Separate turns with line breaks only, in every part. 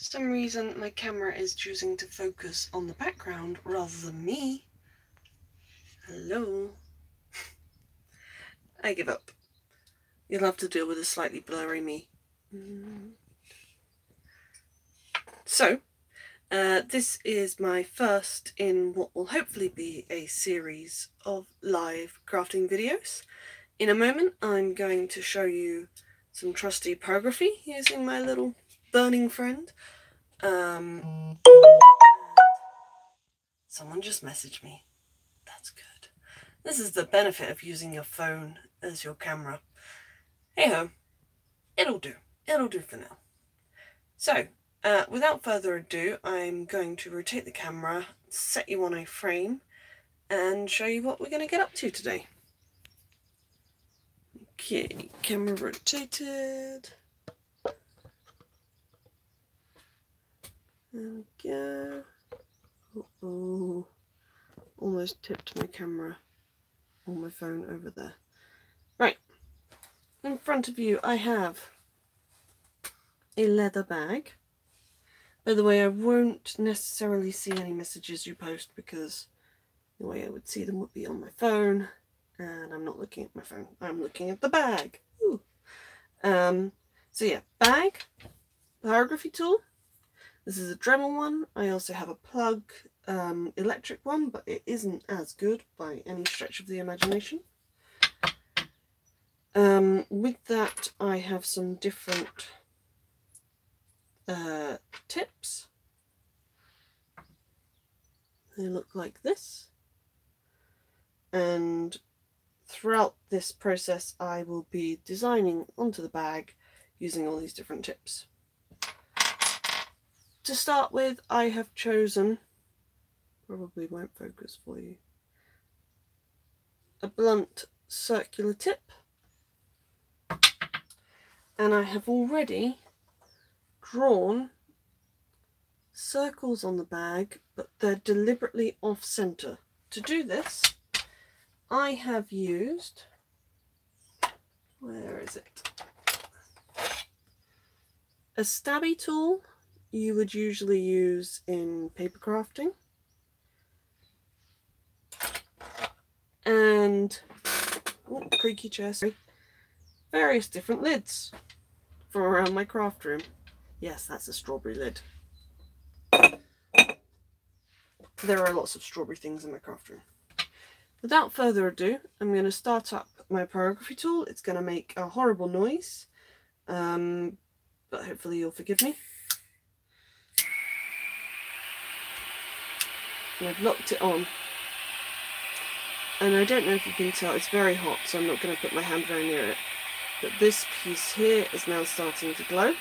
some reason my camera is choosing to focus on the background rather than me. Hello. I give up. You'll have to deal with a slightly blurry me. So, this is my first in what will hopefully be a series of live crafting videos. In a moment, I'm going to show you some trusty pyrography using my little burning friend. Someone just messaged me. That's good. This is the benefit of using your phone as your camera. Hey ho, it'll do. It'll do for now. So, without further ado, I'm going to rotate the camera, set you on a frame, and show you what we're going to get up to today. Okay, camera rotated. There we go. Uh-oh. Almost tipped my camera on my phone over there. Right. In front of you I have a leather bag. By the way, I won't necessarily see any messages you post because the way I would see them would be on my phone, and I'm not looking at my phone, I'm looking at the bag. Ooh. So yeah, bag, pyrography tool. This is a Dremel one. I also have a plug electric one, but it isn't as good by any stretch of the imagination. With that, I have some different tips. They look like this. And throughout this process, I will be designing onto the bag using all these different tips. To start with, I have chosen, probably won't focus for you, a blunt circular tip. And I have already drawn circles on the bag, but they're deliberately off center. To do this, I have used, where is it? A stabby tool you would usually use in paper crafting, and creaky chair, sorry, various different lids from around my craft room. Yes, that's a strawberry lid. There are lots of strawberry things in my craft room. Without further ado, I'm going to start up my pyrography tool. It's going to make a horrible noise, but hopefully you'll forgive me. And I've locked it on. And I don't know if you can tell, it's very hot, so I'm not going to put my hand very near it. But this piece here is now starting to glow.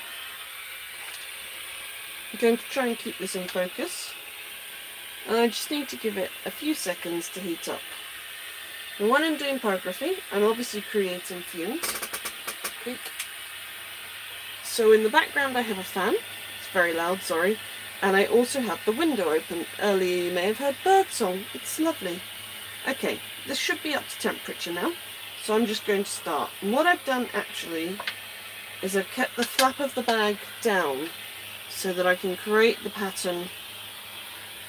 I'm going to try and keep this in focus. And I just need to give it a few seconds to heat up. And when I'm doing pyrography, I'm obviously creating fumes. So in the background I have a fan. It's very loud, sorry. And I also have the window open. Earlier you may have heard birdsong. It's lovely. Okay, this should be up to temperature now. So I'm just going to start. And what I've done actually is I've kept the flap of the bag down so that I can create the pattern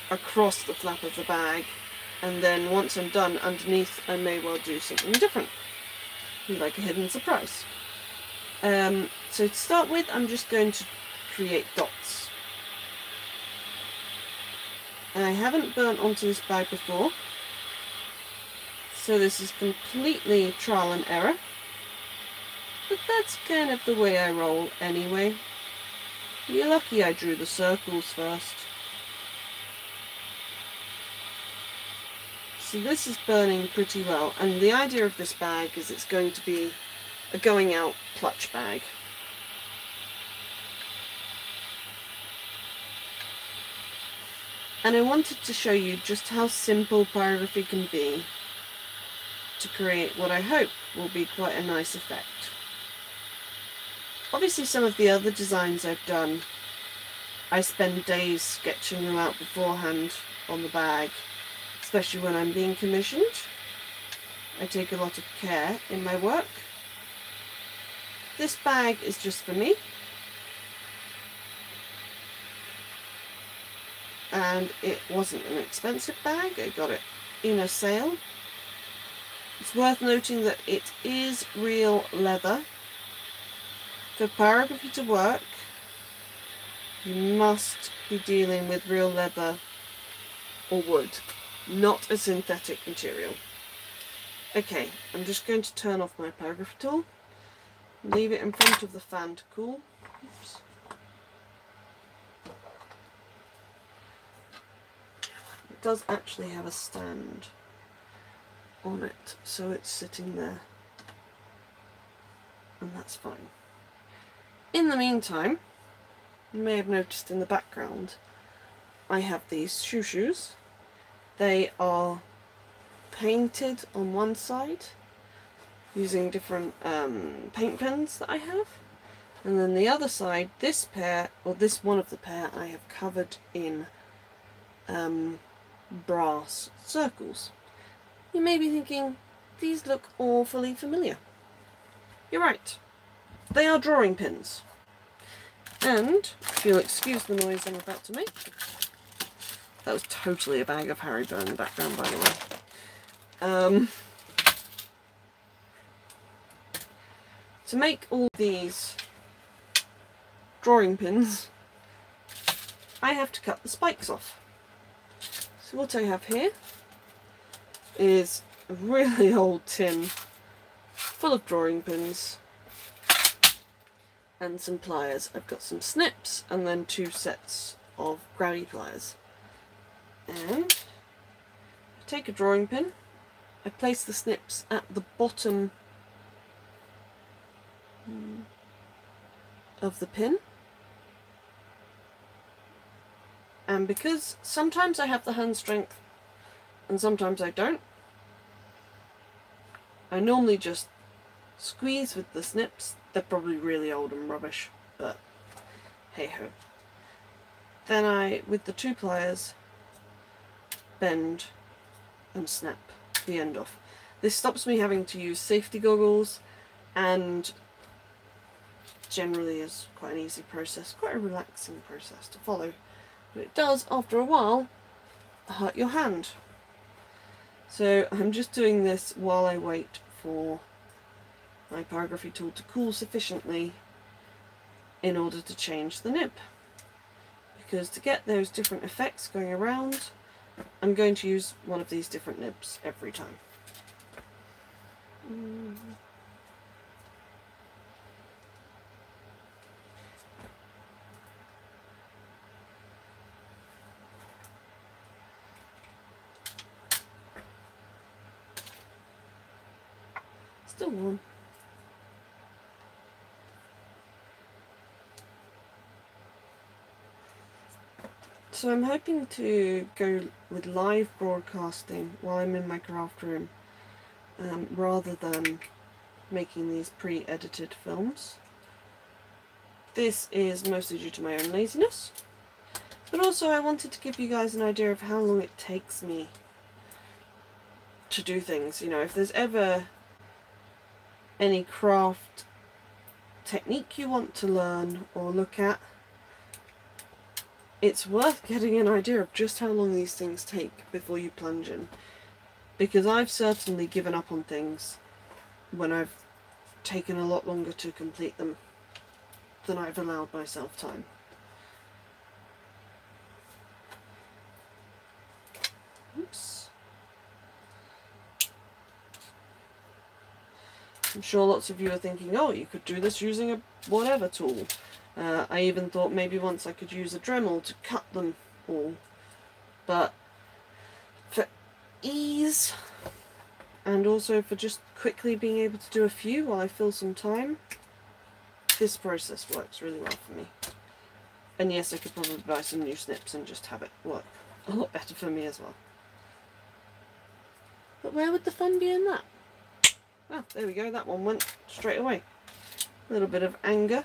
across the flap of the bag, and then once I'm done underneath I may well do something different, like a hidden surprise. So to start with, I'm just going to create dots. And I haven't burnt onto this bag before, so this is completely trial and error, but that's kind of the way I roll anyway. You're lucky I drew the circles first. So this is burning pretty well, and the idea of this bag is it's going to be a going out clutch bag. And I wanted to show you just how simple pyrography can be to create what I hope will be quite a nice effect. Obviously some of the other designs I've done, I spend days sketching them out beforehand on the bag, especially when I'm being commissioned. I take a lot of care in my work. This bag is just for me. and it wasn't an expensive bag. I got it in a sale. It's worth noting that it is real leather. For pyrography to work, you must be dealing with real leather or wood, not a synthetic material. Okay, I'm just going to turn off my pyrography tool, leave it in front of the fan to cool. Oops. It does actually have a stand on it, so it's sitting there, and that's fine. In the meantime, you may have noticed in the background I have these shoes. They are painted on one side using different paint pens that I have, and then the other side, this pair, or this one of the pair, I have covered in brass circles. You may be thinking, these look awfully familiar. You're right. They are drawing pins. And, if you'll excuse the noise I'm about to make, that was totally a bag of Haribo in the background, by the way. To make all these drawing pins, I have to cut the spikes off. So what I have here is a really old tin full of drawing pins and some pliers. I've got some snips and then 2 sets of grabby pliers. And I take a drawing pin, I place the snips at the bottom of the pin, and because sometimes I have the hand strength and sometimes I don't, I normally just squeeze with the snips. They're probably really old and rubbish, but hey ho. Then I, with the 2 pliers, bend and snap the end off. This stops me having to use safety goggles, and generally is quite an easy process, quite a relaxing process to follow. But it does, after a while, hurt your hand. So I'm just doing this while I wait for my pyrography tool to cool sufficiently in order to change the nib. Because to get those different effects going around, I'm going to use one of these different nibs every time. Still warm. So I'm hoping to go with live broadcasting while I'm in my craft room, rather than making these pre-edited films. This is mostly due to my own laziness, but also I wanted to give you guys an idea of how long it takes me to do things. You know, if there's ever any craft technique you want to learn or look at, it's worth getting an idea of just how long these things take before you plunge in. Because I've certainly given up on things when I've taken a lot longer to complete them than I've allowed myself time. Oops. I'm sure lots of you are thinking, oh, you could do this using a whatever tool. I even thought maybe once I could use a Dremel to cut them all. But for ease, and also for just quickly being able to do a few while I fill some time, this process works really well for me. And yes, I could probably buy some new snips and just have it work a lot better for me as well. But where would the fun be in that? Ah, there we go, that one went straight away. A little bit of anger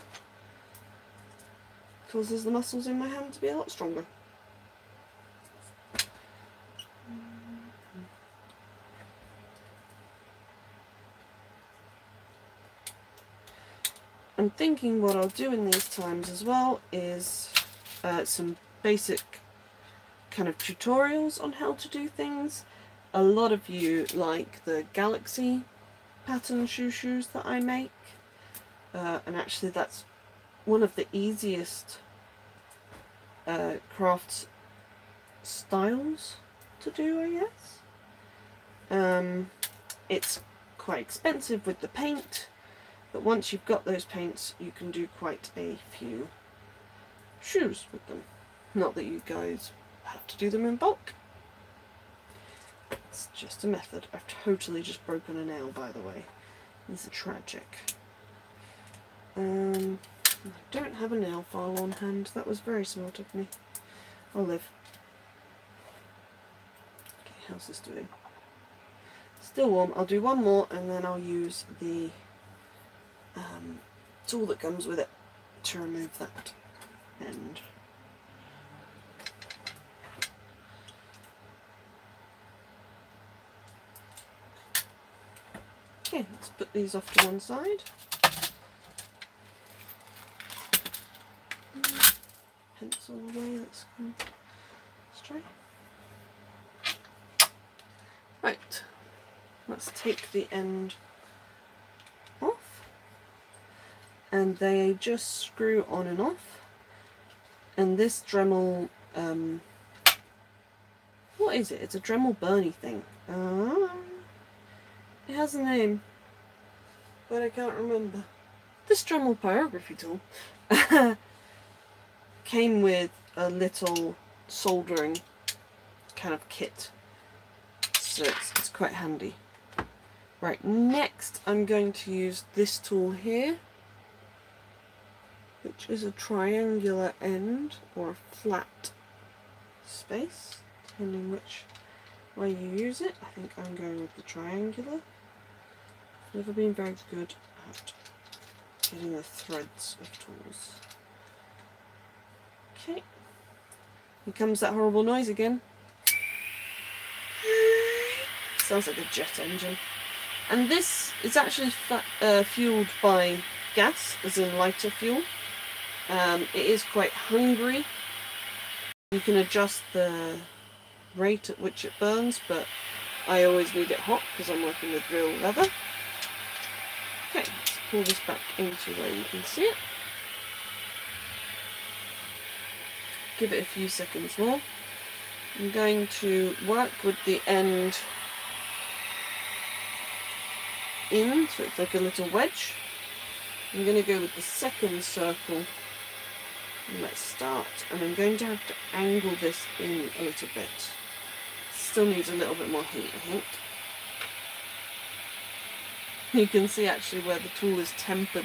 causes the muscles in my hand to be a lot stronger. I'm thinking what I'll do in these times as well is some basic kind of tutorials on how to do things. A lot of you like the galaxy pattern shoes that I make, and actually that's one of the easiest craft styles to do, I guess. It's quite expensive with the paint, but once you've got those paints you can do quite a few shoes with them. Not that you guys have to do them in bulk. It's just a method. I've totally just broken a nail, by the way. This is tragic. I don't have a nail file on hand. That was very smart of me. I'll live. Okay, how's this doing? Still warm. I'll do one more and then I'll use the tool that comes with it to remove that end. Okay, let's put these off to one side. Pencil away, let's try. Right, let's take the end off. And they just screw on and off. And this Dremel, what is it? It's a Dremel Bernie thing. It has a name, but I can't remember. This Dremel Pyrography tool came with a little soldering kind of kit, so it's quite handy. Right, next I'm going to use this tool here, which is a triangular end or a flat space, depending which way you use it. I think I'm going with the triangular. Never been very good at getting the threads of tools. Okay, here comes that horrible noise again. Sounds like a jet engine. And this is actually fueled by gas, as in lighter fuel. It is quite hungry. You can adjust the rate at which it burns, but I always need it hot because I'm working with real leather. Okay, let's pull this back into where you can see it. Give it a few seconds more. I'm going to work with the end in, so it's like a little wedge. I'm going to go with the second circle. And let's start. And I'm going to have to angle this in a little bit. Still needs a little bit more heat, I think. You can see actually where the tool is tempered.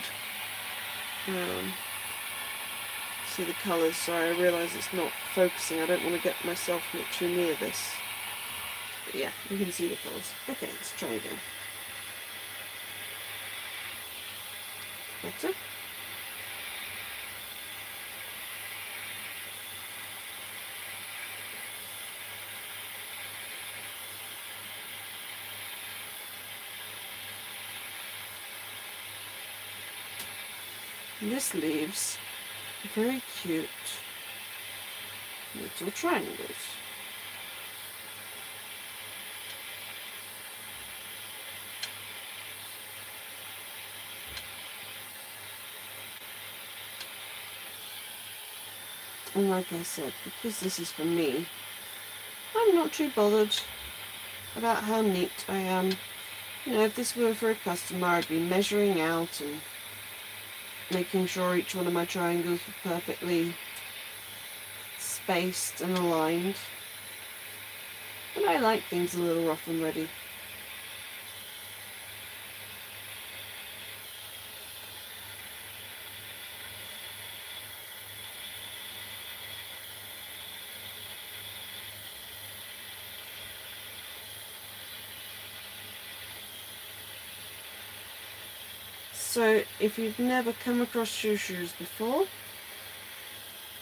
See the colours, sorry, I realise it's not focusing. I don't want to get myself too near this. But yeah, you can see the colours. Okay, let's try again. Better. This leaves very cute little triangles. And like I said, because this is for me, I'm not too bothered about how neat I am. You know, if this were for a customer, I'd be measuring out and making sure each one of my triangles were perfectly spaced and aligned. But I like things a little rough and ready. So if you've never come across shoes before,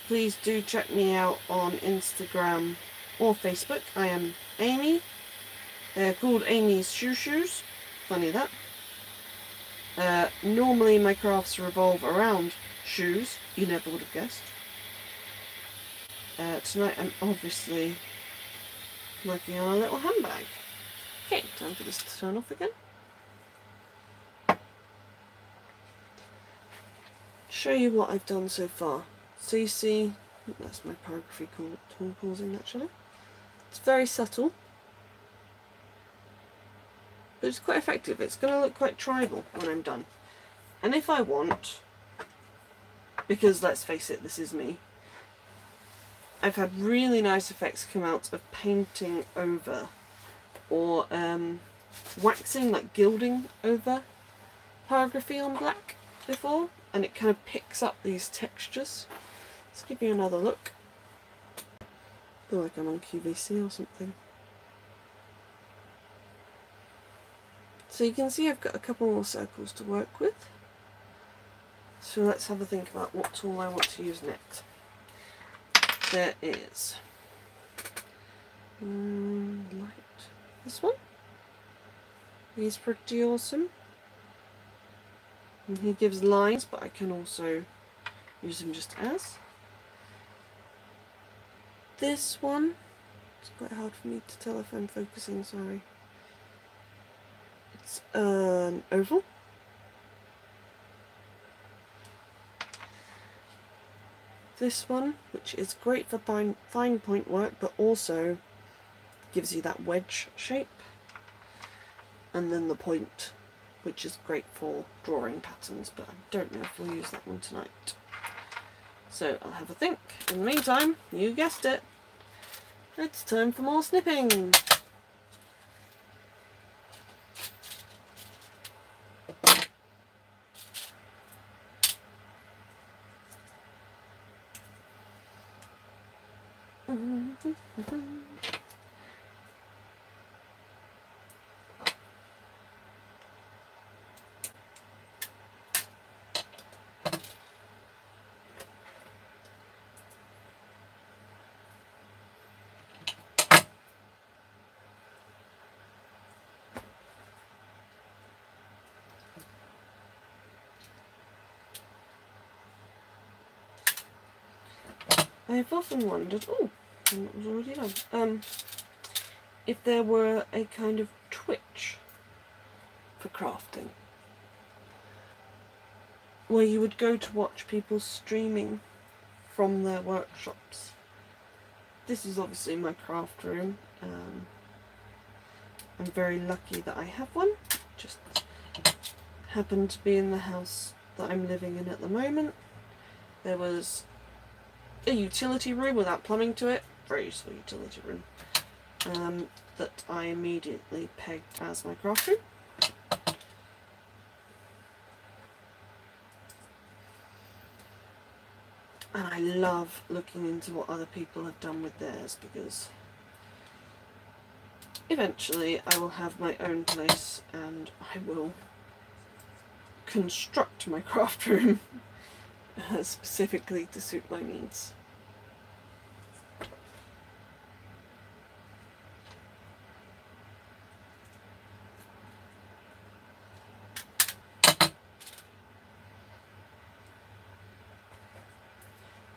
please do check me out on Instagram or Facebook. I am Amy. They're called Amy's Shoes. Funny that. Normally my crafts revolve around shoes. You never would have guessed. tonight I'm obviously working on a little handbag. Okay, time for this to turn off again. Show you what I've done so far. So you see, that's my Pyrography tool pausing actually. It's very subtle, but it's quite effective. It's going to look quite tribal when I'm done. And if I want, because let's face it, this is me, I've had really nice effects come out of painting over or waxing, like gilding over Pyrography on black before, and it kind of picks up these textures. Let's give you another look. I feel like I'm on QVC or something. So you can see I've got a couple more circles to work with. So let's have a think about what tool I want to use next. There is light. This one. He's pretty awesome. And he gives lines, but I can also use him just as. This one, it's quite hard for me to tell if I'm focusing, sorry. It's an oval. This one, which is great for fine point work, but also gives you that wedge shape. And then the point, which is great for drawing patterns, but I don't know if we'll use that one tonight. So I'll have a think. In the meantime, you guessed it, it's time for more snipping. I've often wondered, that was already done, if there were a kind of Twitch for crafting, where you would go to watch people streaming from their workshops. This is obviously my craft room. I'm very lucky that I have one. Just happened to be in the house that I'm living in at the moment. There was a utility room without plumbing to it, very useful utility room, that I immediately pegged as my craft room. And I love looking into what other people have done with theirs, because eventually I will have my own place and I will construct my craft room specifically to suit my needs.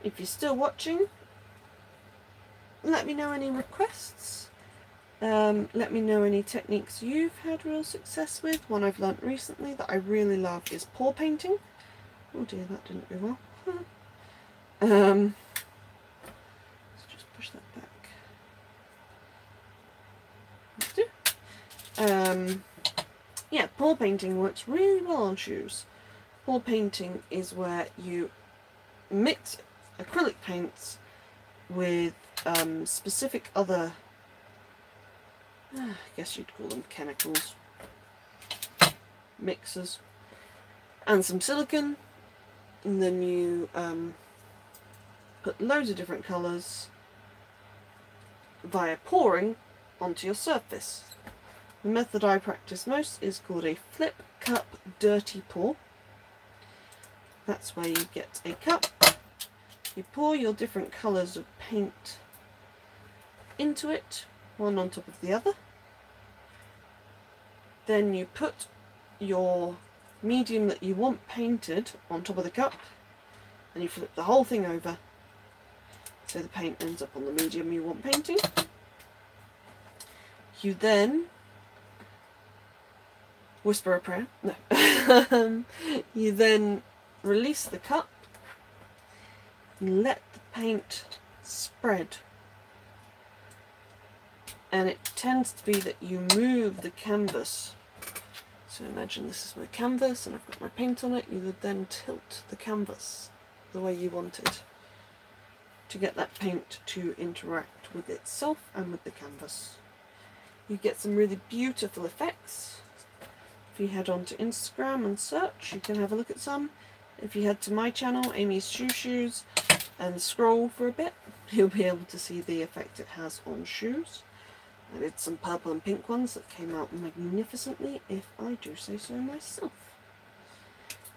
If you're still watching, let me know any requests. Let me know any techniques you've had real success with. One I've learnt recently that I really love is paw painting. Oh dear, that didn't go well. Let's just push that back. Yeah, paw painting works really well on shoes. Paw painting is where you mix acrylic paints with specific other, I guess you'd call them chemicals, mixers, and some silicone, and then you put loads of different colours via pouring onto your surface. The method I practice most is called a flip cup dirty pour. That's where you get a cup, you pour your different colours of paint into it, one on top of the other. Then you put your medium that you want painted on top of the cup, and you flip the whole thing over so the paint ends up on the medium you want painting. You then whisper a prayer. No. You then release the cup and let the paint spread. And it tends to be that you move the canvas. So imagine this is my canvas and I've got my paint on it. You would then tilt the canvas the way you want it to get that paint to interact with itself and with the canvas. You get some really beautiful effects. If you head on to Instagram and search, you can have a look at some. If you head to my channel, Amy's Shoes, and scroll for a bit, you'll be able to see the effect it has on shoes. I did some purple and pink ones that came out magnificently, if I do say so myself.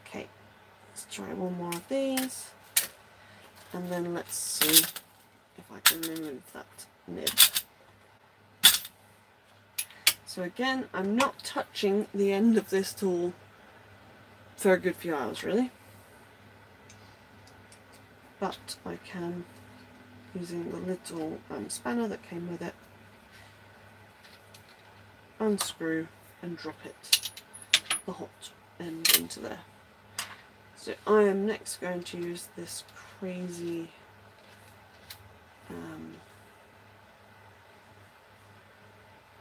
Okay, let's try one more of these, and then let's see if I can remove that nib. So again, I'm not touching the end of this tool for a good few hours really, but I can, using the little spanner that came with it, unscrew and drop it, the hot end, into there. So I am next going to use this crazy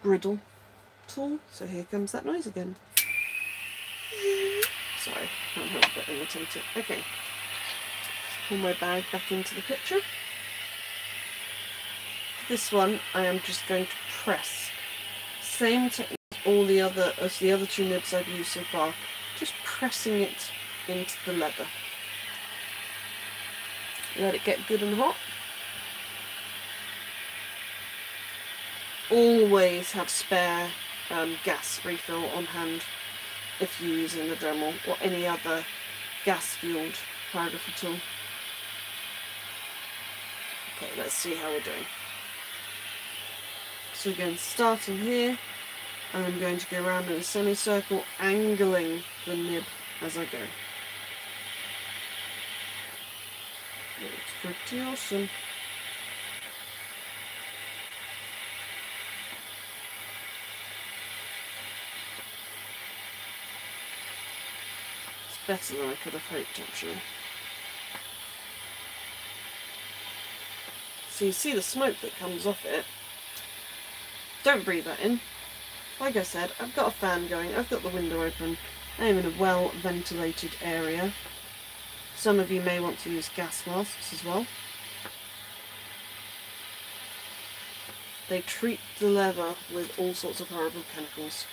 griddle tool. So here comes that noise again. Sorry, can't help but imitate it. Okay, let's pull my bag back into the picture. This one I am just going to press. Same technique as the other two nibs I've used so far, just pressing it into the leather. Let it get good and hot. Always have spare gas refill on hand if you're using the Dremel or any other gas-fueled pyrography tool. Okay, let's see how we're doing. So again, starting here, I'm going to go around in a semicircle, angling the nib as I go. It's pretty awesome. It's better than I could have hoped, actually. So you see the smoke that comes off it. Don't breathe that in. Like I said, I've got a fan going, I've got the window open, I am in a well ventilated area. Some of you may want to use gas masks as well. They treat the leather with all sorts of horrible chemicals.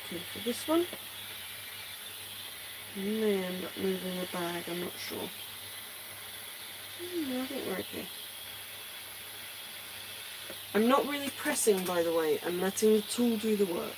Okay, for this one, I may end up moving the bag, I'm not sure. No, I think we're okay. I'm not really pressing, by the way, I'm letting the tool do the work.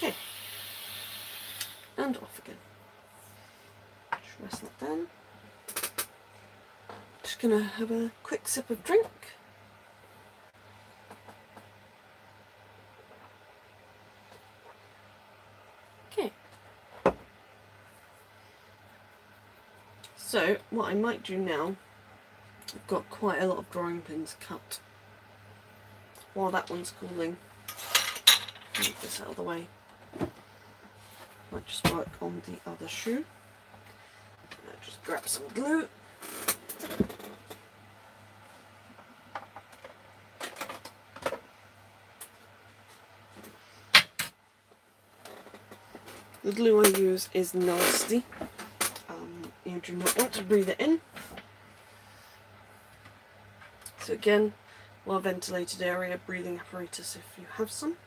Okay, and off again. Just rest that down. Just gonna have a quick sip of drink. Okay. So what I might do now, I've got quite a lot of drawing pins cut. While that one's cooling, move this out of the way. Might just work on the other shoe. Just grab some glue. The glue I use is nasty. You do not want to breathe it in. So again, well ventilated area breathing apparatus if you have some.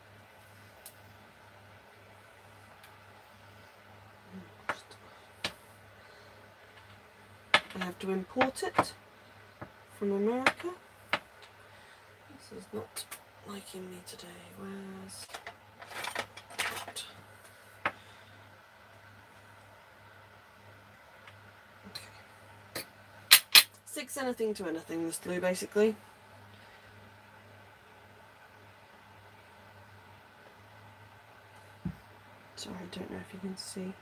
I have to import it from America. This is not liking me today. Where's that? Okay. Six anything to anything, this glue basically. Sorry, I don't know if you can see.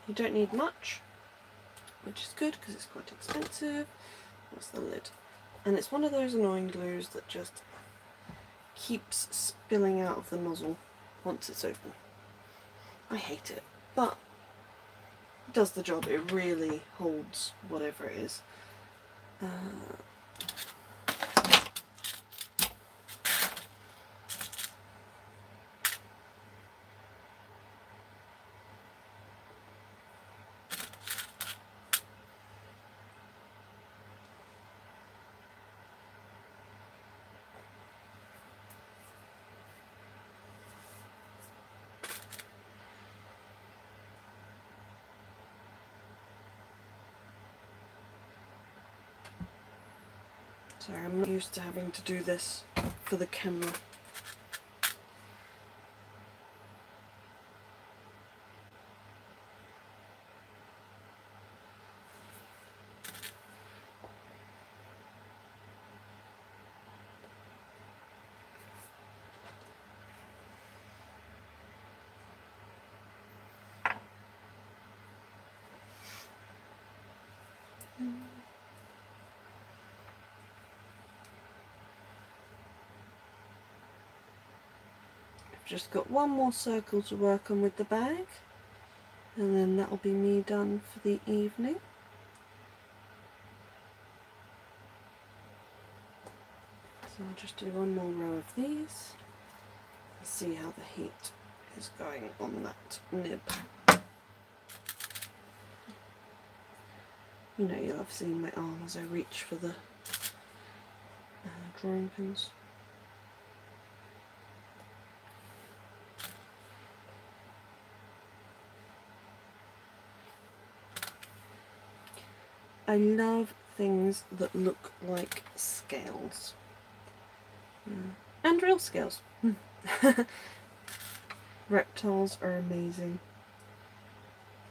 You don't need much, which is good because it's quite expensive. That's the lid. And it's one of those annoying glues that just keeps spilling out of the nozzle once it's open. I hate it, but it does the job. It really holds whatever it is. Sorry, I'm not used to having to do this for the camera. I've just got one more circle to work on with the bag, and then that'll be me done for the evening. So I'll just do one more row of these and see how the heat is going on that nib. You know, you'll have seen my arm as I reach for the drawing pins. I love things that look like scales. And real scales. Reptiles are amazing.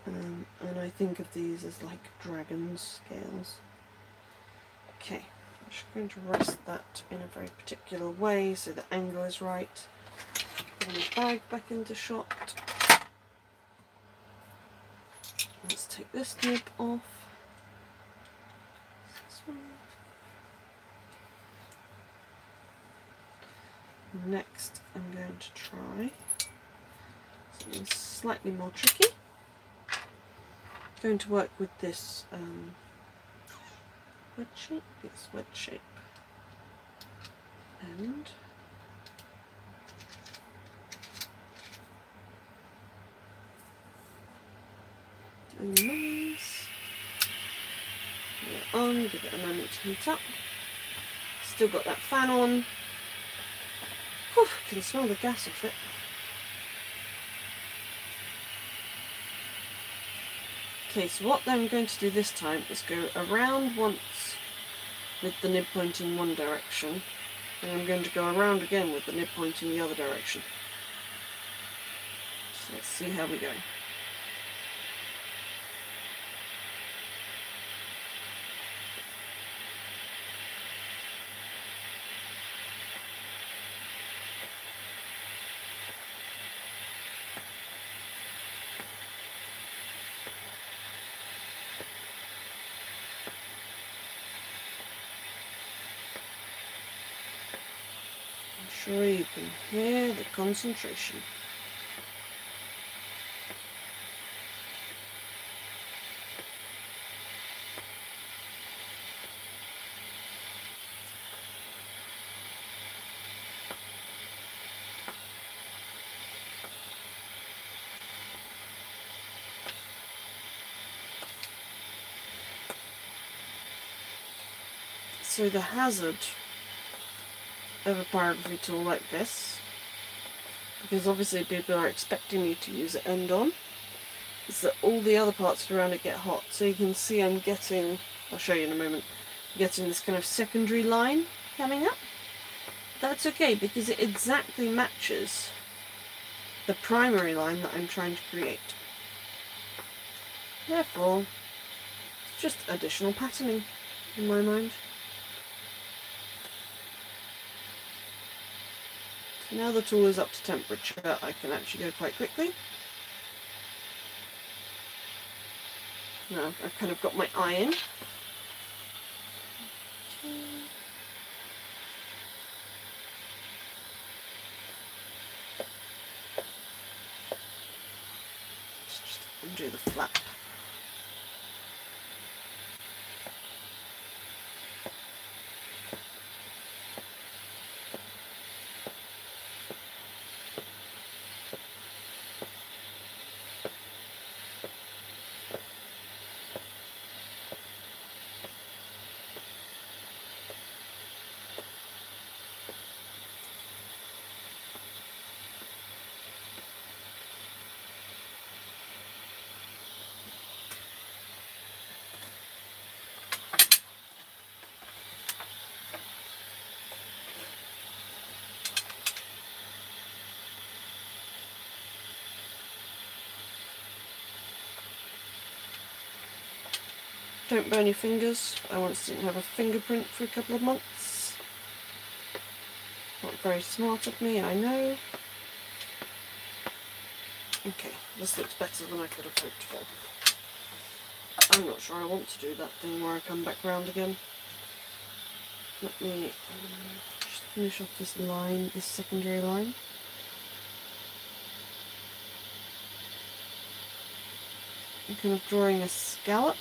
And I think of these as like dragon scales. Okay, I'm just going to rest that in a very particular way so the angle is right. Bring the bag back into shot. Let's take this nib off. This one. Next, I'm going to try something slightly more tricky. I'm going to work with this wedge shape. Yes, wedge shape. And nice. Put it on, give it a moment to heat up. Still got that fan on. Whew, can smell the gas off it. Okay, so what I'm going to do this time is go around once with the nib pointing one direction, and I'm going to go around again with the nib pointing the other direction. So let's see how we go. Sure you can hear the concentration. So the hazard of a pyrography tool like this, because obviously people are expecting you to use it end on, is that all the other parts around it get hot. So you can see I'm getting, I'll show you in a moment, getting this kind of secondary line coming up. That's okay because it exactly matches the primary line that I'm trying to create. Therefore, it's just additional patterning in my mind. So now the tool is up to temperature, I can actually go quite quickly. Now I've kind of got my eye in. Let's just undo the flap. Don't burn your fingers. I once didn't have a fingerprint for a couple of months. Not very smart of me, I know. Okay, this looks better than I could have hoped for. I'm not sure I want to do that thing where I come back round again. Let me just finish off this line, this secondary line. I'm kind of drawing a scallop.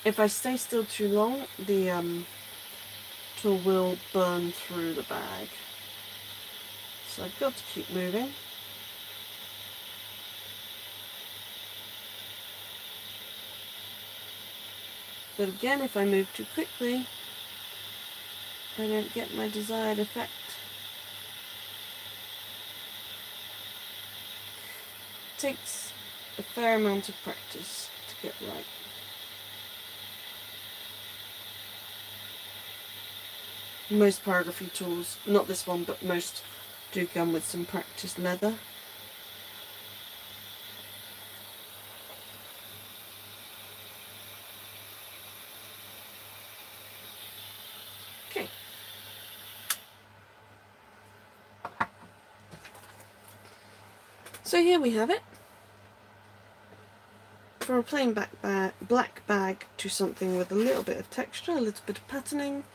If I stay still too long, the tool will burn through the bag. So I've got to keep moving. But again, if I move too quickly, I don't get my desired effect. It takes a fair amount of practice to get right. Most pyrography tools, not this one, but most do come with some practiced leather. Okay. So here we have it. From a plain black bag to something with a little bit of texture, a little bit of patterning.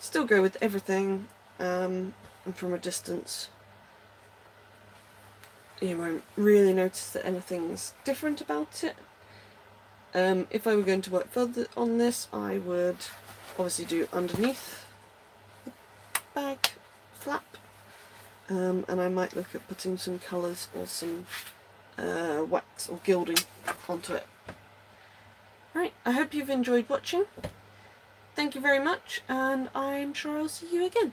Still go with everything, and from a distance you won't really notice that anything's different about it. If I were going to work further on this, I would obviously do underneath the bag flap, and I might look at putting some colours or some wax or gilding onto it. Right, I hope you've enjoyed watching. Thank you very much, and I'm sure I'll see you again.